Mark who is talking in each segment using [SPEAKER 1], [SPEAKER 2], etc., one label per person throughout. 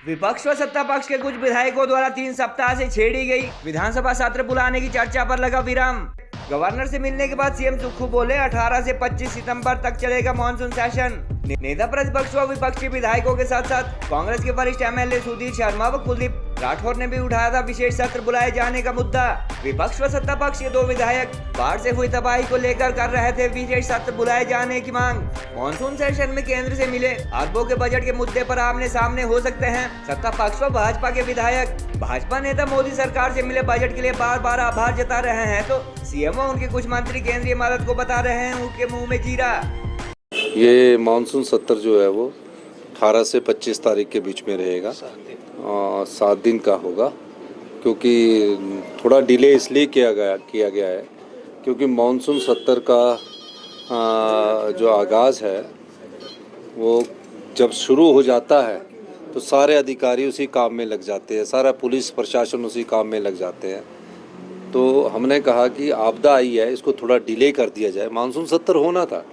[SPEAKER 1] विपक्ष व सत्ता पक्ष के कुछ विधायकों द्वारा 3 सप्ताह से छेड़ी गई विधानसभा सत्र बुलाने की चर्चा पर लगा विराम। गवर्नर से मिलने के बाद सीएम सुक्खू बोले 18 से 25 सितंबर तक चलेगा मानसून सेशन। नेता प्रतिपक्ष व विपक्षी विधायकों के साथ साथ कांग्रेस के वरिष्ठ एमएलए सुधीर शर्मा व कुलदीप राठौर ने भी उठाया था विशेष सत्र बुलाए जाने का मुद्दा। विपक्ष व सत्ता पक्ष के 2 विधायक बाढ़ से हुई तबाही को लेकर कर रहे थे विशेष सत्र बुलाए जाने की मांग। मानसून सेशन में केंद्र से मिले अरबों के बजट के मुद्दे पर आमने सामने हो सकते हैं सत्ता पक्ष व भाजपा के विधायक। भाजपा नेता मोदी सरकार से मिले बजट के लिए बार बार आभार जता रहे हैं तो सीएम व उनके कुछ मंत्री केंद्रीय मदद को बता रहे हैं उनके मुँह में जीरा।
[SPEAKER 2] ये मानसून सत्र जो है वो 18 से 25 तारीख के बीच में रहेगा, 7 दिन का होगा। क्योंकि थोड़ा डिले इसलिए किया गया है क्योंकि मानसून सत्र का जो आगाज़ है वो जब शुरू हो जाता है तो सारे अधिकारी उसी काम में लग जाते हैं, सारा पुलिस प्रशासन उसी काम में लग जाते हैं। तो हमने कहा कि आपदा आई है, इसको थोड़ा डिले कर दिया जाए। मानसून सत्र होना था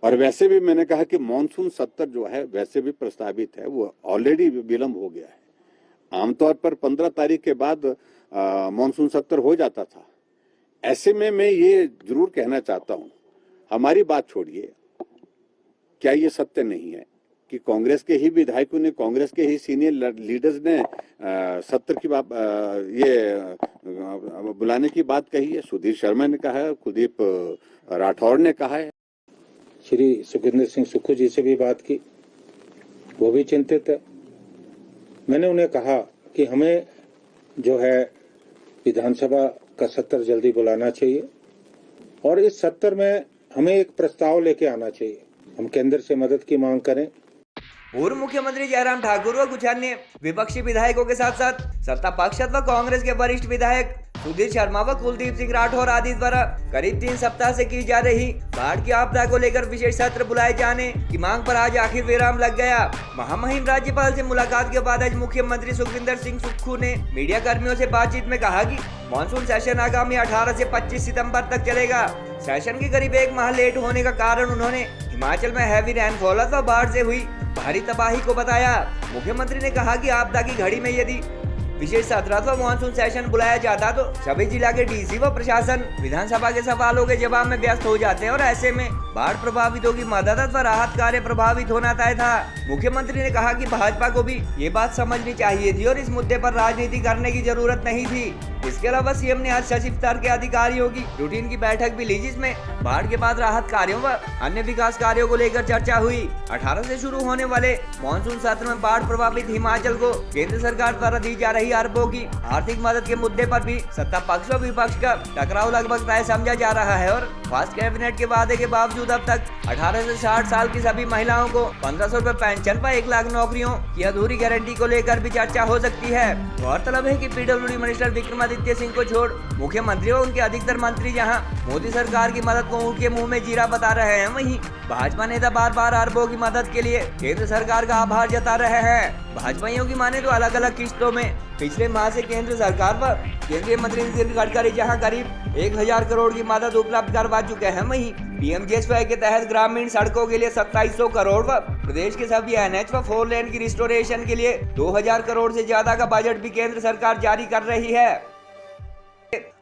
[SPEAKER 3] और वैसे भी मैंने कहा कि मानसून सत्र जो है वैसे भी प्रस्तावित है, वो ऑलरेडी विलंब हो गया है। आमतौर पर 15 तारीख के बाद मानसून सत्र हो जाता था। ऐसे में मैं ये जरूर कहना चाहता हूँ, हमारी बात छोड़िए, क्या ये सत्य नहीं है कि कांग्रेस के ही विधायकों ने, कांग्रेस के ही सीनियर लीडर्स ने सत्र की बात ये बुलाने की बात कही है। सुधीर शर्मा ने कहा है, कुलदीप राठौर ने कहा है,
[SPEAKER 4] श्री सुखविंदर सिंह सुक्खू जी से भी बात की, वो भी चिंतित है। मैंने उन्हें कहा कि हमें जो है विधानसभा का सत्र जल्दी बुलाना चाहिए और इस सत्र में हमें एक प्रस्ताव लेके आना चाहिए, हम केंद्र से मदद की मांग करें।
[SPEAKER 1] पूर्व मुख्यमंत्री जयराम ठाकुर व कुछ अन्य विपक्षी विधायकों के साथ साथ सत्ता पक्ष व कांग्रेस के वरिष्ठ विधायक सुधीर शर्मा व कुलदीप सिंह राठौर आदि द्वारा करीब 3 सप्ताह से की जा रही बाढ़ की आपदा को लेकर विशेष सत्र बुलाए जाने की मांग पर आज आखिर विराम लग गया। महामहिम राज्यपाल से मुलाकात के बाद आज मुख्यमंत्री सुखविंदर सिंह सुक्खू ने मीडिया कर्मियों से बातचीत में कहा कि मानसून सेशन आगामी 18 से 25 सितंबर तक चलेगा। सेशन के करीब 1 माह लेट होने का कारण उन्होंने हिमाचल में हैवी रेनफॉल व बाढ़ से हुई भारी तबाही को बताया। मुख्यमंत्री ने कहा कि आपदा की घड़ी में यदि विशेष सत्र व मानसून सेशन बुलाया जाता तो सभी जिला के डीसी व प्रशासन विधानसभा के सवालों के जवाब में व्यस्त हो जाते हैं और ऐसे में बाढ़ प्रभावितों की मदद व राहत कार्य प्रभावित होना तय था। मुख्यमंत्री ने कहा कि भाजपा को भी ये बात समझनी चाहिए थी और इस मुद्दे पर राजनीति करने की जरूरत नहीं थी। इसके अलावा सीएम ने आज सचिव स्तर के अधिकारियों की रूटीन की बैठक भी ली जिसमें बाढ़ के बाद राहत कार्यों व अन्य विकास कार्यों को लेकर चर्चा हुई। 18 से शुरू होने वाले मानसून सत्र में बाढ़ प्रभावित हिमाचल को केंद्र सरकार द्वारा दी जा रही अरबों की आर्थिक मदद के मुद्दे पर भी सत्ता पक्ष व विपक्ष का टकराव लगभग तय समझा जा रहा है और फास्ट कैबिनेट के वादे के बावजूद अब तक 18 से 60 साल की सभी महिलाओं को 1500 रुपए पेंशन व 1 लाख नौकरियों की अधूरी गारंटी को लेकर भी चर्चा हो सकती है। गौरतलब है कि पीडब्ल्यूडी मिनिस्टर विक्रमादित्य सिंह को छोड़ मुख्यमंत्री व उनके अधिकतर मंत्री जहां मोदी सरकार की मदद को उनके मुंह में जीरा बता रहे हैं, वहीं भाजपा नेता बार बार अरबों की मदद के लिए केंद्र सरकार का आभार जता रहे हैं। भाजपाइयों की माने तो अलग अलग किस्तों में पिछले माह से केंद्र सरकार व केंद्रीय मंत्री नितिन गडकरी जहां करीब 1000 करोड़ की मदद उपलब्ध करवा चुके हैं, वहीं पीएमजीएसवाई के तहत ग्रामीण सड़कों के लिए 2700 करोड़ व प्रदेश के सभी एनएच व 4 लेन की रिस्टोरेशन के लिए 2000 करोड़ से ज्यादा का बजट भी केंद्र सरकार जारी कर रही है।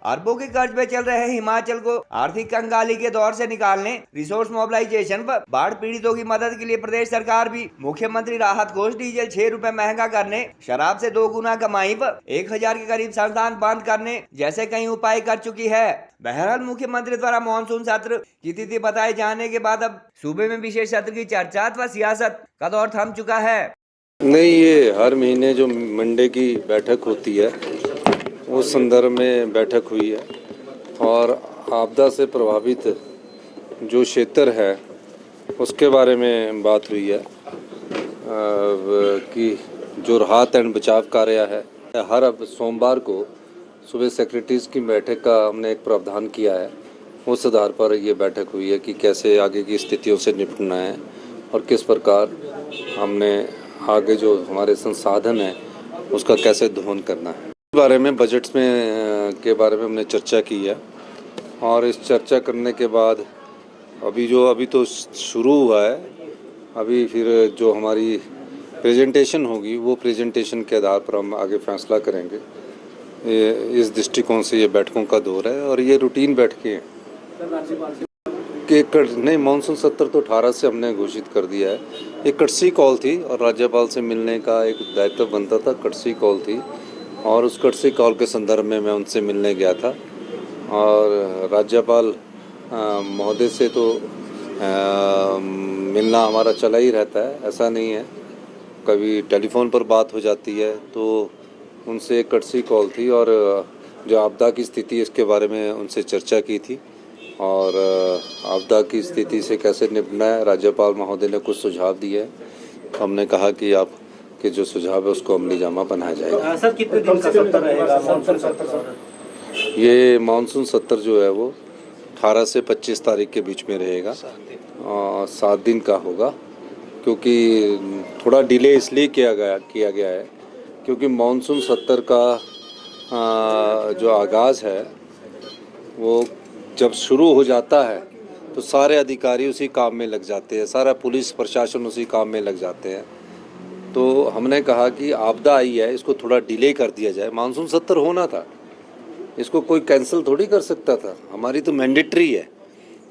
[SPEAKER 1] अरबों के कर्ज में चल रहे हिमाचल को आर्थिक कंगाली के दौर से निकालने, रिसोर्स मोबिलाइजेशन व बाढ़ पीड़ितों की मदद के लिए प्रदेश सरकार भी मुख्यमंत्री राहत कोष डीजल 6 रुपए महंगा करने, शराब से 2 गुना कमाई व 1000 के करीब संस्थान बंद करने जैसे कई उपाय कर चुकी है। बहरहाल मुख्यमंत्री द्वारा मानसून सत्र की तिथि बताए जाने के बाद अब सूबे में विशेष सत्र की चर्चा व सियासत का दौर थम चुका है।
[SPEAKER 2] नहीं, ये हर महीने जो मंडे की बैठक होती है उस संदर्भ में बैठक हुई है और आपदा से प्रभावित जो क्षेत्र है उसके बारे में बात हुई है कि जो राहत एंड बचाव कार्य है, हर अब सोमवार को सुबह सेक्रेटरीज की बैठक का हमने एक प्रावधान किया है। उस आधार पर ये बैठक हुई है कि कैसे आगे की स्थितियों से निपटना है और किस प्रकार हमने आगे जो हमारे संसाधन है उसका कैसे दोहन करना है। इस बारे में बजट्स में के बारे में हमने चर्चा की है और इस चर्चा करने के बाद अभी तो शुरू हुआ है, अभी फिर जो हमारी प्रेजेंटेशन होगी, वो प्रेजेंटेशन के आधार पर हम आगे फैसला करेंगे। इस दृष्टिकोण से ये बैठकों का दौर है और ये रूटीन बैठकें हैं कि नहीं, मानसून सत्र तो 18 से हमने घोषित कर दिया है। एक कटसी कॉल थी और राज्यपाल से मिलने का एक दायित्व बनता था, कटसी कॉल थी और उस कटसी कॉल के संदर्भ में मैं उनसे मिलने गया था और राज्यपाल महोदय से तो मिलना हमारा चला ही रहता है, ऐसा नहीं है। कभी टेलीफोन पर बात हो जाती है, तो उनसे एक कटसी कॉल थी और जो आपदा की स्थिति है इसके बारे में उनसे चर्चा की थी और आपदा की स्थिति से कैसे निपटना है राज्यपाल महोदय ने कुछ सुझाव दिए। हमने कहा कि आप के जो सुझाव है उसको अमली जामा बनाया जाएगा।
[SPEAKER 5] सर कितने दिन का सत्र रहेगा मानसून सत्र?
[SPEAKER 2] ये मानसून सत्र जो है वो 18 से 25 तारीख के बीच में रहेगा, 7 दिन का होगा, क्योंकि थोड़ा डिले इसलिए किया गया है क्योंकि मानसून सत्र का जो आगाज़ है वो जब शुरू हो जाता है तो सारे अधिकारी उसी काम में लग जाते हैं, सारा पुलिस प्रशासन उसी काम में लग जाते हैं। तो हमने कहा कि आपदा आई है, इसको थोड़ा डिले कर दिया जाए। मानसून सत्र होना था, इसको कोई कैंसिल थोड़ी कर सकता था, हमारी तो मैंडेटरी है।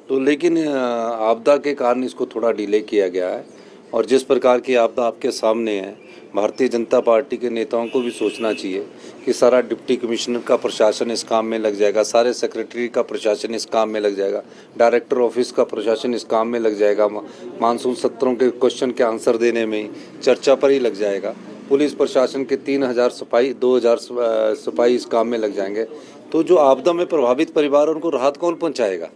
[SPEAKER 2] तो लेकिन आपदा के कारण इसको थोड़ा डिले किया गया है और जिस प्रकार की आपदा आपके सामने है, भारतीय जनता पार्टी के नेताओं को भी सोचना चाहिए कि सारा डिप्टी कमिश्नर का प्रशासन इस काम में लग जाएगा, सारे सेक्रेटरी का प्रशासन इस काम में लग जाएगा, डायरेक्टर ऑफिस का प्रशासन इस काम में लग जाएगा, मानसून सत्रों के क्वेश्चन के आंसर देने में चर्चा पर ही लग जाएगा, पुलिस प्रशासन के 3000 सिपाही 2000 सिपाही इस काम में लग जाएंगे। तो जो आपदा में प्रभावित परिवार उनको राहत कौन पहुँचाएगा?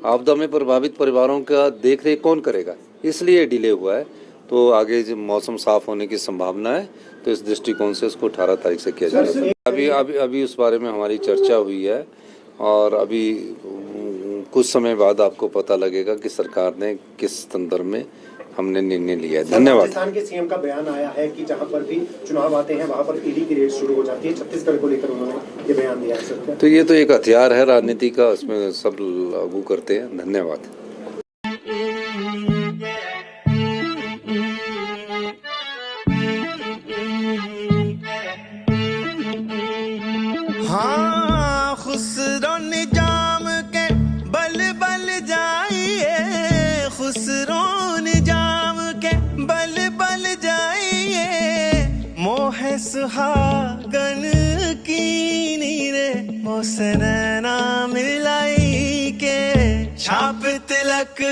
[SPEAKER 2] आपदा में प्रभावित परिवारों का देख रेख कौन करेगा? इसलिए डिले हुआ है। तो आगे जब मौसम साफ होने की संभावना है तो इस दृष्टिकोण से इसको 18 तारीख से किया जाएगा। अभी उस बारे में हमारी चर्चा हुई है और अभी कुछ समय बाद आपको पता लगेगा कि सरकार ने किस संदर्भ में हमने निर्णय लिया है। धन्यवाद।
[SPEAKER 5] राजस्थान के सीएम का बयान आया है कि जहां पर भी चुनाव आते हैं वहां पर ईडी की रेड शुरू हो जाती है। छत्तीसगढ़ को लेकर उन्होंने ये बयान दिया है सर।
[SPEAKER 2] तो ये तो एक हथियार है राजनीति का, उसमें सब लागू करते हैं। धन्यवाद।
[SPEAKER 6] हाँ, खुसरो निजाम के बल बल जाइए, खुसरो निजाम के बल बल जाइए, मोह सुहागन की नीरे मोसना मिलाई के छाप तिलक